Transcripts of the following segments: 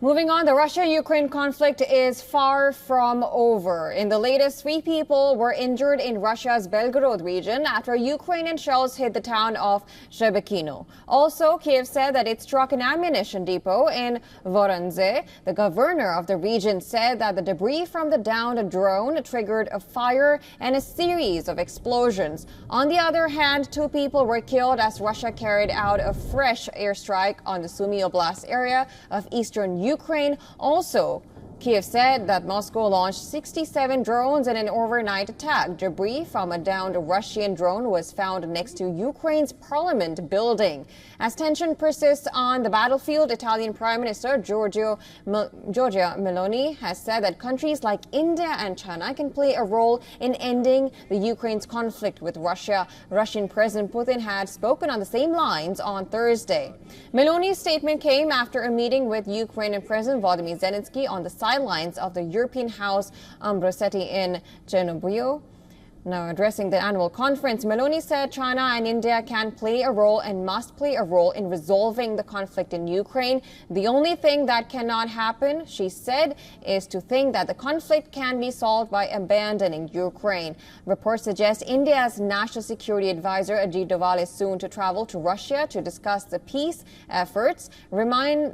Moving on, the Russia-Ukraine conflict is far from over. In the latest, 3 people were injured in Russia's Belgorod region after Ukrainian shells hit the town of Shebekino. Also, Kiev said that it struck an ammunition depot in Voronezh. The governor of the region said that the debris from the downed drone triggered a fire and a series of explosions. On the other hand, 2 people were killed as Russia carried out a fresh airstrike on the Sumy Oblast area of eastern Ukraine. Also, Kiev said that Moscow launched 67 drones in an overnight attack. Debris from a downed Russian drone was found next to Ukraine's parliament building. As tension persists on the battlefield, Italian Prime Minister Giorgia Meloni has said that countries like India and China can play a role in ending the Ukraine's conflict with Russia. Russian President Putin had spoken on the same lines on Thursday. Meloni's statement came after a meeting with Ukrainian President Volodymyr Zelensky on the sidelines of the European House Ambrosetti in Chernobyl. Now, addressing the annual conference, Meloni said China and India can play a role and must play a role in resolving the conflict in Ukraine. The only thing that cannot happen, she said, is to think that the conflict can be solved by abandoning Ukraine. Reports suggest India's National Security Advisor Ajit Doval is soon to travel to Russia to discuss the peace efforts.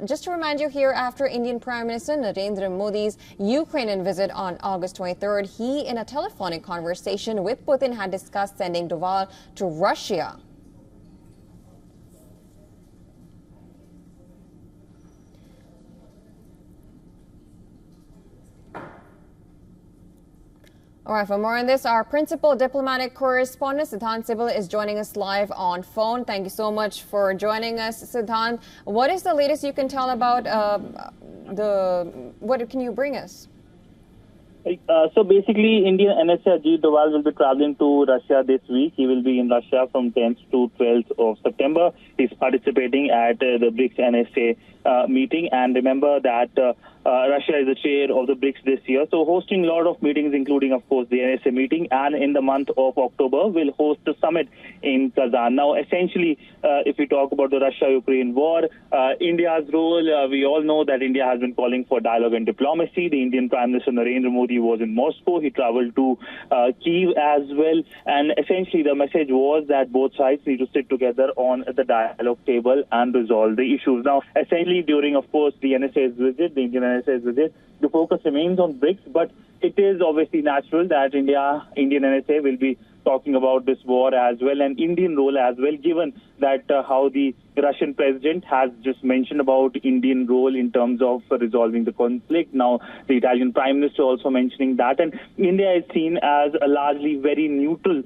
Just to remind you here, after Indian Prime Minister Narendra Modi's Ukrainian visit on August 23rd, he, in a telephonic conversation with Putin, had discussed sending Doval to Russia. All right, for more on this, our principal diplomatic correspondent, Siddhant Sibal, is joining us live on phone. Thank you so much for joining us, Siddhant. What is the latest you can tell about what can you bring us? So basically, Indian NSA Ajit Doval will be traveling to Russia this week. He will be in Russia from 10th to 12th of September. He's participating at the BRICS NSA meeting. And remember that Russia is the chair of the BRICS this year. So hosting a lot of meetings, including, of course, the NSA meeting. And in the month of October, we'll host the summit in Kazan. Now, essentially, if we talk about the Russia-Ukraine war, India's role, we all know that India has been calling for dialogue and diplomacy. The Indian Prime Minister Narendra Modi was in Moscow. He traveled to Kyiv as well. And essentially, the message was that both sides need to sit together on the dialogue table and resolve the issues. Now, essentially, during, of course, the NSA's visit, the Indian NSA's visit, the focus remains on BRICS, but it is obviously natural that Indian NSA will be talking about this war as well, and Indian role as well, given that how the Russian president has just mentioned about Indian role in terms of resolving the conflict. Now, the Italian Prime Minister also mentioning that, and India is seen as a largely very neutral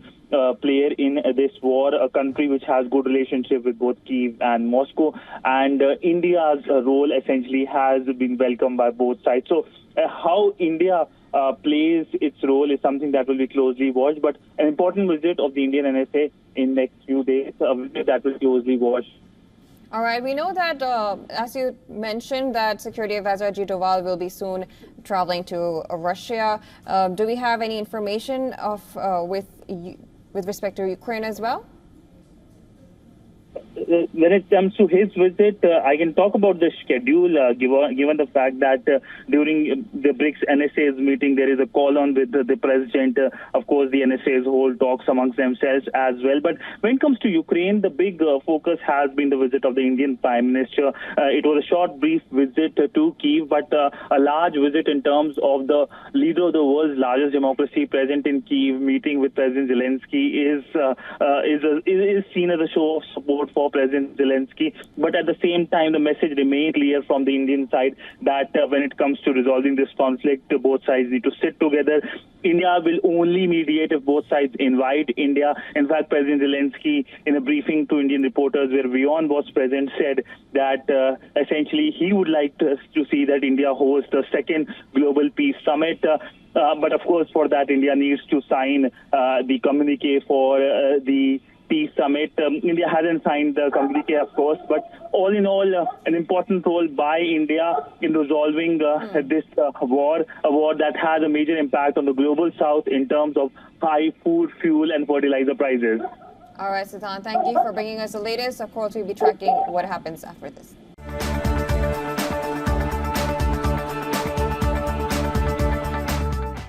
player in this war, a country which has good relationship with both Kyiv and Moscow, and India's role essentially has been welcomed by both sides. So how India plays its role is something that will be closely watched, but an important visit of the Indian NSA in next few days, a visit that will closely watched. All right, we know that, as you mentioned, that Security Advisor Ajit Doval will be soon traveling to Russia. Do we have any information of with respect to Ukraine as well? When it comes to his visit, I can talk about the schedule, given the fact that during the BRICS NSA's meeting, there is a call on with the president. Of course, the NSA's hold talks amongst themselves as well. But when it comes to Ukraine, the big focus has been the visit of the Indian Prime Minister. It was a short, brief visit to Kyiv, but a large visit in terms of the leader of the world's largest democracy present in Kyiv, meeting with President Zelensky is seen as a show of support for President Zelensky, but at the same time, the message remains clear from the Indian side that when it comes to resolving this conflict, both sides need to sit together. India will only mediate if both sides invite India. In fact, President Zelensky, in a briefing to Indian reporters where WION was present, said that essentially he would like to see that India hosts the second Global Peace Summit. But of course, for that, India needs to sign the communique for the Peace Summit. India hasn't signed the communique, of course, but all in all, an important role by India in resolving this war, a war that has a major impact on the global south in terms of high food, fuel, and fertilizer prices. All right, Siddhant, thank you for bringing us the latest. Of course, we'll be tracking what happens after this.